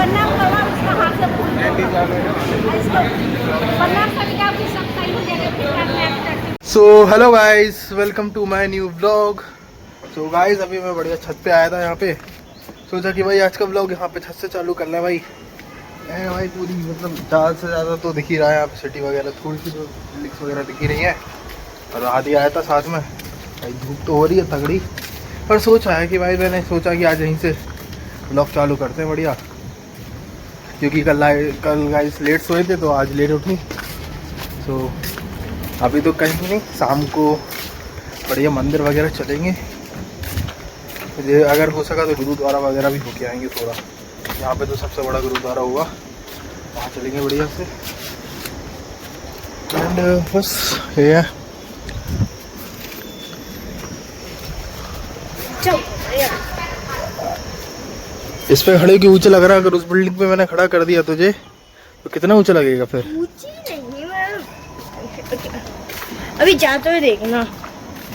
प्रणाम करवा उसका हाथ से फूल इसको प्रणाम करके आपकी सब सही हो जाएगा फिर करना। So hello guys, welcome to my new vlog. So guys, अभी मैं बढ़िया छत पे आया था। यहाँ पे सोचा कि भाई आज का व्लॉग यहाँ पे छत से चालू कर लें। भाई भाई पूरी मतलब ज़्यादा से ज़्यादा तो दिख ही रहा है यहाँ पे सिटी वगैरह, थोड़ी सी तो बिल्डिंग्स वगैरह दिख ही रही है। और आदि आया था साथ में। भाई धूप तो हो रही है तगड़ी, पर सोचा है कि भाई मैंने सोचा कि आज यहीं से व्लॉग चालू करते हैं बढ़िया, क्योंकि कल गाइस लेट सोए थे तो आज लेट उठी। सो अभी तो कहीं नहीं, शाम को बढ़िया मंदिर वगैरह चलेंगे। अगर हो सका तो गुरुद्वारा वगैरह भी होके आएंगे थोड़ा। यहाँ पे तो सबसे बड़ा गुरुद्वारा होगा, वहाँ चलेंगे बढ़िया से। एंड बस ये है। इस पे खड़े की ऊंचा लग रहा है। अगर उस बिल्डिंग पे मैंने खड़ा कर दिया तुझे तो कितना ऊंचा लगेगा फिर? ऊंची नहीं है, अभी जाते हुए देखना।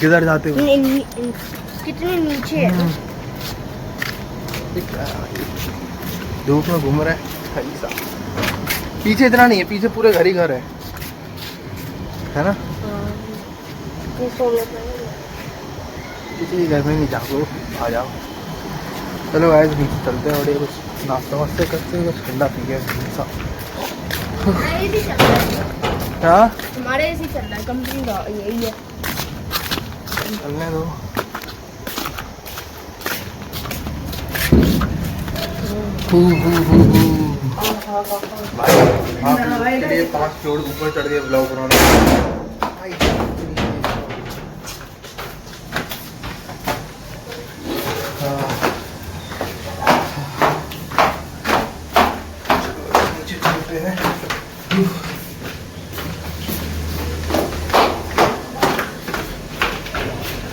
किधर जाते हो? कितने नीचे है। धूप में घूम रहा है। पीछे इतना नहीं है, पीछे पूरे घर ही घर है ना? किसी घर में नहीं जाओ, आ जाओ। चलो गाइस नीचे चलते हैं, बढ़िया कुछ नाश्ता वास्ता करते हैं, कुछ ठंडा पी के। हाँ हमारे ऐसे चल रहा है, कंपनी का यही है। चलने दो। भाई 5 फ्लोर ऊपर चढ़ गए ब्लॉग बनाने।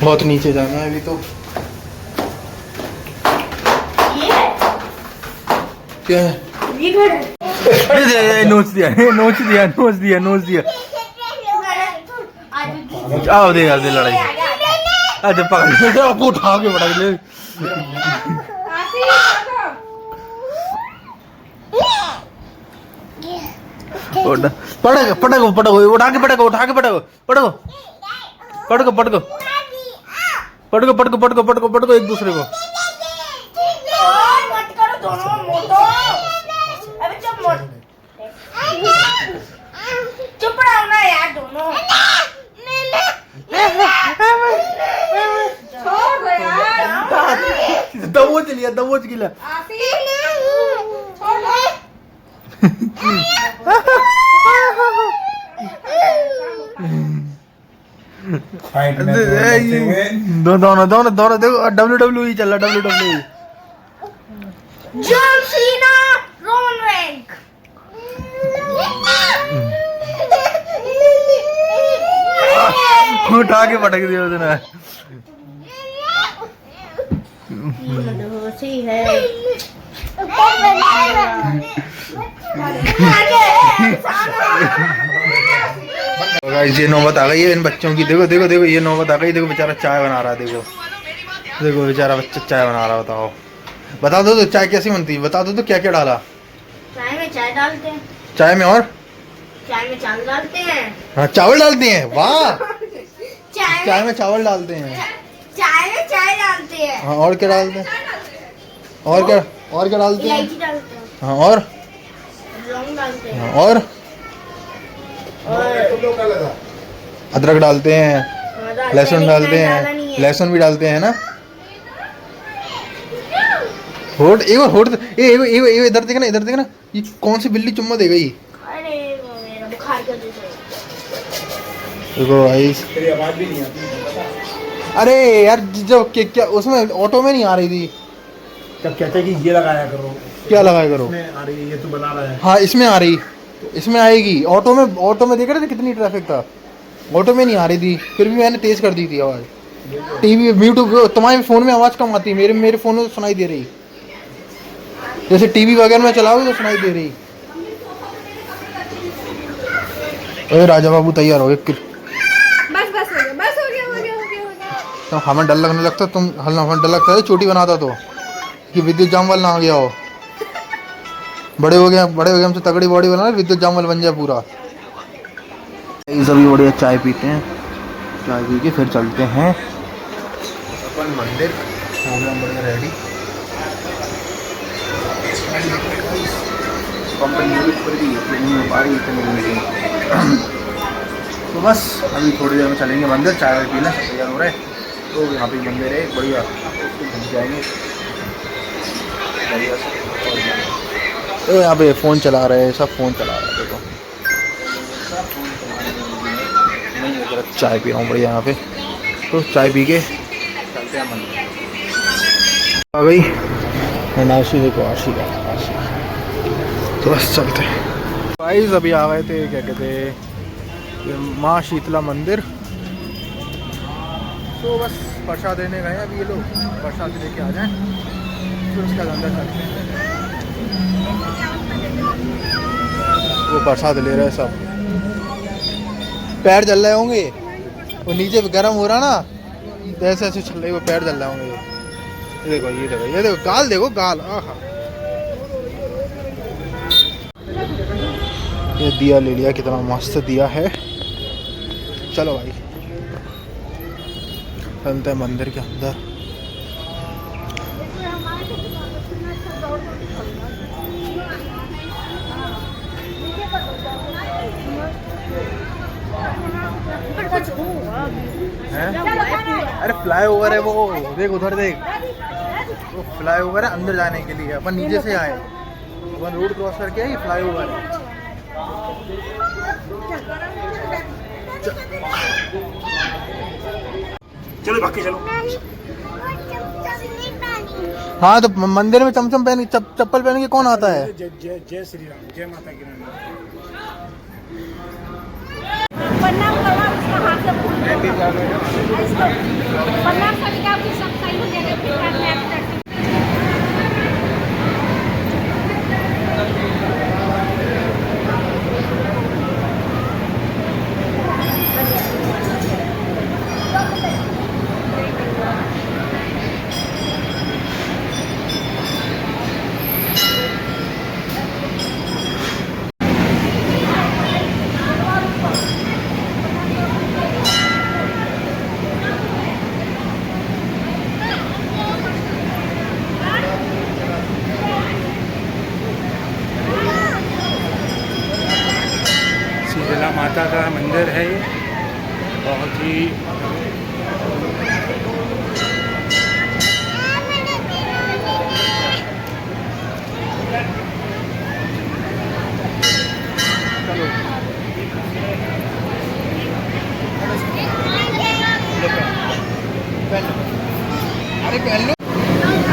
बहुत नीचे जाना है अभी तो। क्या है ये घर है। नोच दिया, नोच दिया, नोच दिया, नोच दिया। आओ दे लड़ाई। अच्छा पकड़ आपको उठा के पटक ले। पटको पटको पटको, उठा के पटको, उठा के पटको, पटको पटको पटको पटको पटको पटको पटको पटको एक दूसरे को। चुप रहो ना यार दोनों। दबोच लिया, दबोच लिया। दोनों दोनों दोनों देखो, WWE चल रहा, WWE। John Cena, Roman rank. उठा के पटक दिया उसने। सही है। ये नौबत आ गई है इन बच्चों की। देखो देखो देखो, ये नौबत आ गई। देखो बेचारा चाय बना रहा है। देखो देखो बेचारा बच्चा चाय बना रहा। बताओ, बता दो तो चाय कैसी बनती है? बता दो तो क्या क्या डाला चाय में? चाय डालते हैं चाय में, और चाय में चावल डालते हैं। हाँ चावल डालते हैं, वाह। चाय में चावल डालते हैं, चाय में चाय डालते हैं। हाँ। और क्या डालते हैं? और क्या डालते हैं? इलायची डालते हैं। हाँ। और लौंग डालते हैं। हाँ। और अदरक डालते हैं, लहसुन डालते हैं, लहसुन भी डालते हैं ना। होठ एक बार, होठ ये इधर देखना, इधर देखना। ये कौन सी बिल्ली चुम्मा दे गई? अरे वो मेरा बुखार कर देता है। देखो भाई, तेरी आवाज भी नहीं आती। अरे यार जब क्या उसमें ऑटो में नहीं आ रही थी, तब कहते कि ये लगाया करो। क्या लगाया करो? इसमें आ रही है, ये तो बना रहा है। हाँ इसमें आ रही, इसमें आएगी। ऑटो में देख रहे थे कितनी ट्रैफिक था, ऑटो में नहीं आ रही थी, फिर भी मैंने तेज कर दी थी आवाज़। टीवी म्यूट, तुम्हारे फ़ोन में आवाज़ कम आती है, मेरे फ़ोन में तो सुनाई दे रही। जैसे टीवी वगैरह में चलाओगे तो सुनाई दे रही। अरे राजा बाबू तैयार हो गए। बस हो गया। तो हमें डर लगने लगता, हमें डर लगता है चोटी बनाता तो कि विद्युत जाम वाला ना आ गया हो। बड़े हो गए हमसे तगड़ी बॉडी बना विद्युत जामल बन जाए पूरा। ये सभी बढ़िया चाय पीते हैं, चाय पी के फिर चलते हैं अपन मंदिर। हो गया बढ़िया रेडी। तो बस अभी थोड़ी देर में चलेंगे मंदिर, चाय वाय पीना तैयार हो रहे हैं। तो यहाँ पे मंदिर है बढ़िया, घूम जाएंगे बढ़िया से। तो यहाँ पे फ़ोन चला रहे हैं, सब फ़ोन चला रहे हैं देखो। चाय पी रहा हूँ बढ़िया यहाँ पे, तो चाय पी के चलते हैं मंदिर। आ गई नाशी, देखो आशी का आशी। तो बस चलते हैं भाई। अभी आ गए थे क्या कहते ये माँ शीतला मंदिर। तो बस प्रसाद देने गए अभी ये लोग, प्रसाद लेके आ जाएं फिर उसके बाद अंदर चलते हैं। वो प्रसाद ले रहे हैं सब, पैर जल रहे होंगे, वो नीचे गर्म हो रहा ना, तो ऐसे ऐसे चल रहे, वो पैर जल रहे होंगे। ये देखो ये देखो ये देखो गाल, देखो गाल। आहा, ये दिया ले लिया, कितना मस्त दिया है। चलो भाई चलते हैं मंदिर के अंदर। अरे फ्लाई ओवर है वो, देख उधर देख, वो फ्लाई ओवर है अंदर जाने के लिए। अपन नीचे से आए, अपन रोड क्रॉस करके आए, फ्लाई ओवर है। चलो बाकी चलो। हाँ तो मंदिर में चमचम पहन चप्पल पहन के कौन आता है? जय जय जय श्री राम, जय माता की रानी। प्रणाम करवा, उसका हाथ से फूल प्रणाम करके आपकी सफाई हो जाएगी, फिर करने आप करते। शीतला माता का मंदिर है ये, बहुत ही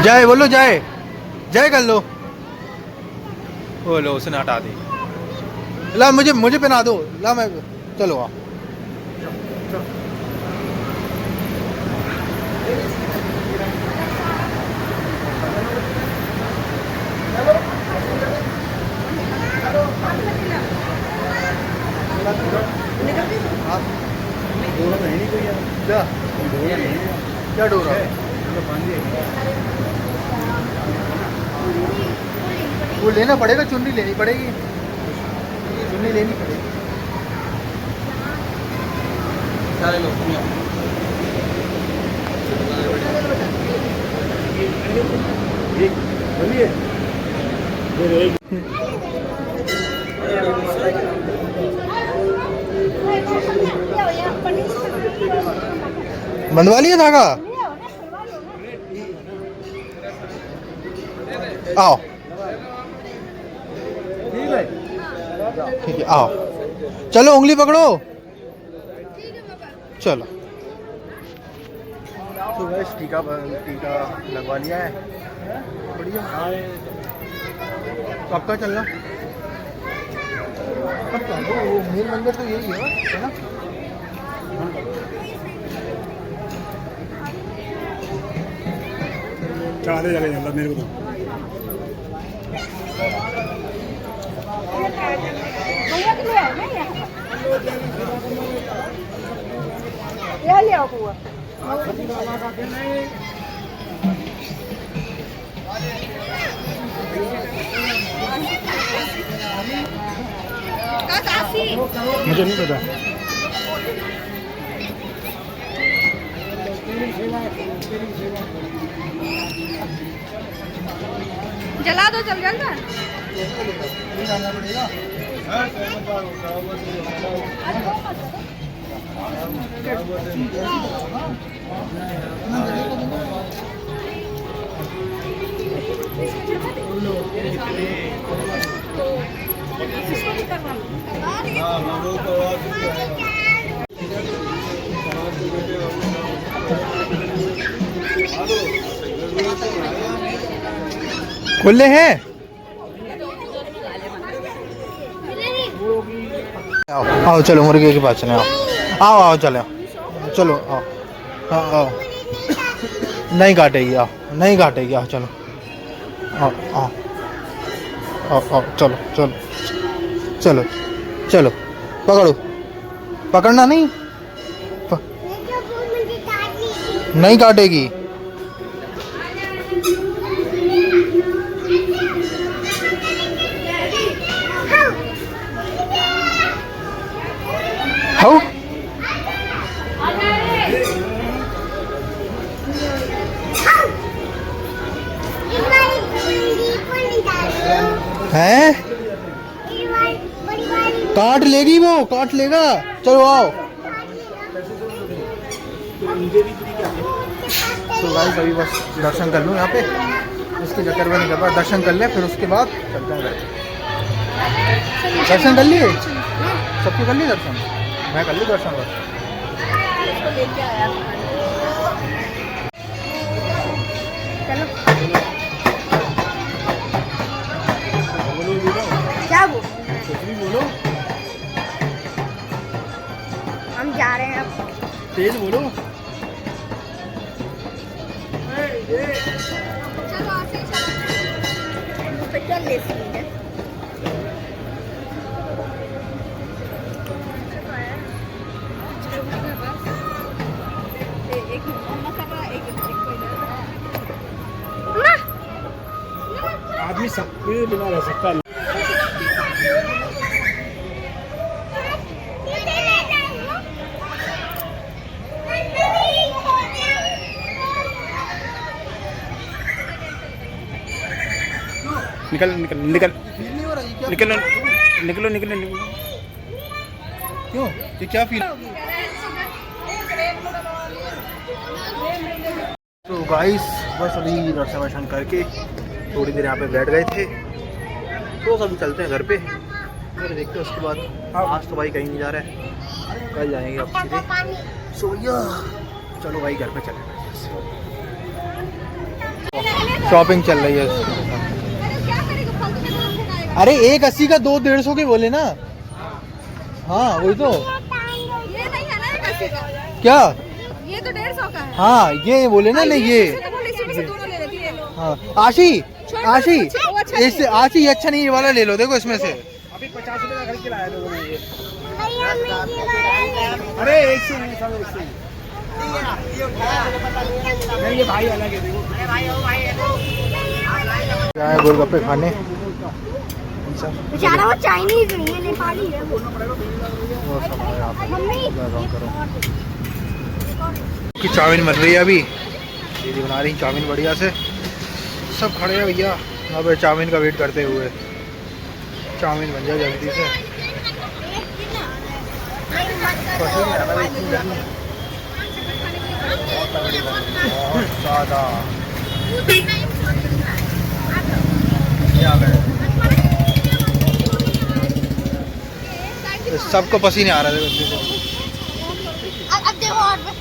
जय बोलो, जय जय कर लो। बोलो, उसने हटा दी। ला मुझे पहना दो, ला मैं, चलो आ। क्या डोरा? वो लेना पड़ेगा, चुन्नी लेनी पड़ेगी, चुन्नी लेनी पड़ेगी। सारे लोग बंधवा लिया धागा। आओ ठीक है, आओ चलो, उंगली पकड़ो, चलो। तो बस टीका लगवा लिया है, बढ़िया। कब का चलना? वो मेन मंदिर तो यही है ना? चढ़ाते चले जाएगा मेरे को। ले आओ बुआ। 85। मुझे नहीं पता। जला दो जल जल कर। खुले हैं। आओ आओ चलो मुर्गे के पास चले। आओ आओ आओ चलो चलो आओ। हाँ आओ नहीं काटेगी। आओ नहीं काटेगी। आओ चलो आओ आओ आओ आओ चलो चलो चलो चलो पकड़ो। पकड़ना नहीं नहीं काटेगी। हाँ हैं काट लेगी वो काट लेगा। चलो आओ। तो गाइस अभी बस दर्शन कर लूँ यहाँ पे। उसके चक्कर में नहीं कर पाया। दर्शन कर ले फिर उसके बाद चलते हैं। दर्शन कर लिए सबके कर लिए दर्शन। मैं कर ली दर्शन बस। क्या वो कुछ भी बोलो। हम जा रहे हैं अब। तेज बोलो। चलो आते चलो पे चल ले सीधे। एक मम्मा कर रहा है एक आदमी सब बिना रह सकता। निकल निकल निकल नहीं हो रहा ये क्या? निकलो निकलो निकलो निकलो। क्यों ये क्या फील? तो गाइस बस अभी दर्शन वर्शन करके थोड़ी देर यहाँ पे बैठ गए थे। तो अभी चलते हैं घर पे। फिर देखते हैं उसके बाद। आज तो भाई कहीं नहीं जा रहा है। कल जाएंगे अब सीधे। सो या चलो भाई घर पे चले। शॉपिंग चल रही है। अरे 180 का 2 150 के बोले ना। हाँ वही तो। ये नहीं है ना 180 का। क्या ये तो 150 का है। हाँ ये बोले ना नहीं ये। दोनों ले लेती है लोग। हाँ आशी आशी वो अच्छा नहीं इससे आशी अच्छा नहीं ये वाला ले लो। देखो इसमें से अभी 50 रुपए का खरीद के लाया लोगों ने ये। अरे एक से नहीं सब एक से नहीं। ये भाई अलग है देखो। क्या है गोलगप्पे खाने। बेचारा वो चाइनीज नहीं है नेपाली है वो। वो सब है यहाँ पे। मम्मी करो कि चाउमीन बन रही है अभी। दीदी बना रही चाउमीन बढ़िया से। सब खड़े हैं भैया यहाँ पे चाउमीन का वेट करते हुए। चाउमीन बन जाए जल्दी से। बहुत ज़्यादा सबको पसीने आ रहे थे। अब देखो और बस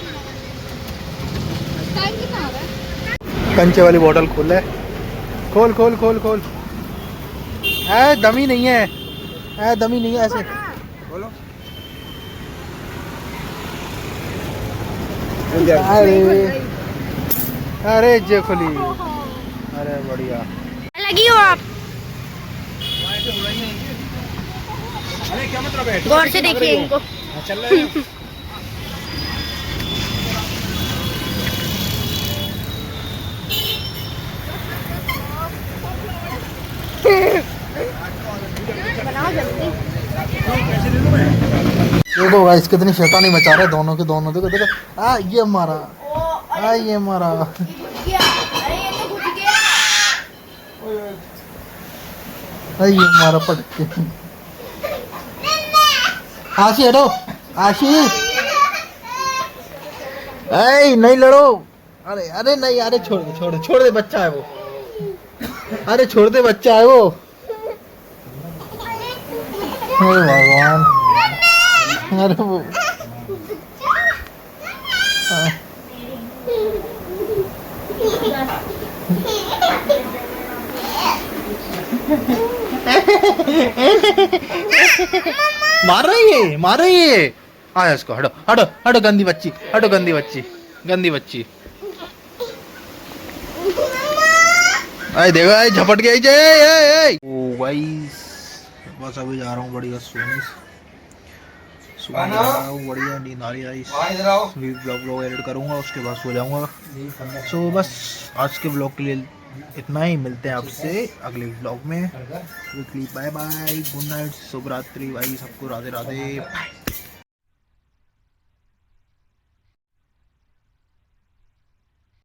टाइम कितना हो रहा है। कंचे वाली बोतल खोल है। खोल खोल खोल खोल। है दमी नहीं है दमी नहीं है ऐसे बोलो। अरे अरे जे खुली। अरे बढ़िया लगी हो आप। अरे क्या मतलब है? गौर से देखिए इनको। चल रहे हैं। बनाओ जल्दी। देखो गाइस कितनी शैतानी मचा रहे दोनों के दोनों। देखो देखो ये मारा, ये मारा। अरे ये तो घुस गया। ये मारा पटके। आशी हटो, आशी। नहीं लड़ो। अरे अरे नहीं, अरे छोड़ दे छोड़ दे छोड़ दे, बच्चा है वो। अरे छोड़ दे, बच्चा है वो। अरे भगवान, अरे वो मार रही है, मार रही है। आया इसको, हटो हटो हटो, गंदी बच्ची, हटो गंदी बच्ची, गंदी बच्ची। अरे देखो, झपट गई जे। ओ गाइस, बस अभी जा रहा हूँ बढ़िया सोने। सुबह जा रहा हूँ, बढ़िया नींद आ रही है। ब्लॉग एडिट करूँगा, उसके बाद सो जाऊँगा। सो बस आज के ब्लॉग के लिए इतना ही। मिलते हैं आपसे अगले ब्लॉग में। बाय बाय, गुड नाइट, शुभ रात्रि भाई सबको, राधे राधे।